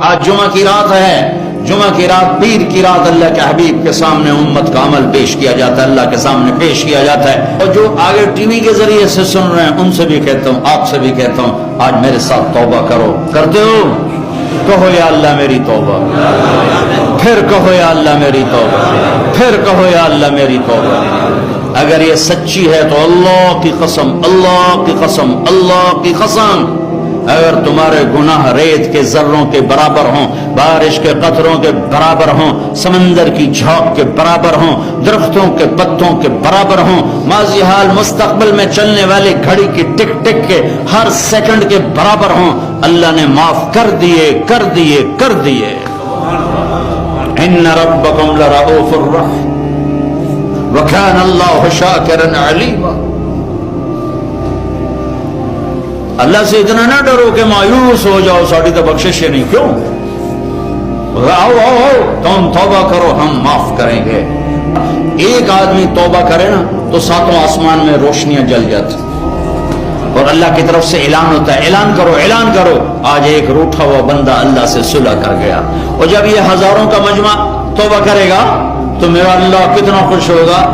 آج جمعہ کی رات ہے، جمعہ کی رات، پیر کی رات اللہ کے حبیب کے سامنے امت کا عمل پیش کیا جاتا ہے، اللہ کے سامنے پیش کیا جاتا ہے۔ اور جو آگے ٹی وی کے ذریعے سے سن رہے ہیں ان سے بھی کہتا ہوں، آپ سے بھی کہتا ہوں، آج میرے ساتھ توبہ کرو۔ کرتے ہو؟ کہو یا اللہ میری توبہ، پھر کہو یا اللہ میری توبہ، پھر کہو یا اللہ میری توبہ۔ اگر یہ سچی ہے تو اللہ کی قسم، اللہ کی قسم، اللہ کی قسم، اگر تمہارے گناہ ریت کے ذروں کے برابر ہوں، بارش کے قطروں کے برابر ہوں، سمندر کی جھونک کے برابر ہوں، درختوں کے پتوں کے برابر ہوں، ماضی حال مستقبل میں چلنے والے گھڑی کی ٹک ٹک کے ہر سیکنڈ کے برابر ہوں، اللہ نے معاف کر دیے، کر دیے، کر دیے۔ ان ربکم لرؤوف الرحیم وکان اللہ شاکرا علیما۔ اللہ سے اتنا نہ ڈرو کہ مایوس ہو جاؤ، ساڑی تو بخشش نہیں، کیوں؟ آؤ آؤ آؤ، تم توبہ کرو، ہم معاف کریں گے۔ ایک آدمی توبہ کرے نا تو ساتوں آسمان میں روشنیاں جل جاتی اور اللہ کی طرف سے اعلان ہوتا ہے، اعلان کرو، اعلان کرو، آج ایک روٹھا ہوا بندہ اللہ سے صلح کر گیا۔ اور جب یہ ہزاروں کا مجمع توبہ کرے گا تو میرا اللہ کتنا خوش ہوگا۔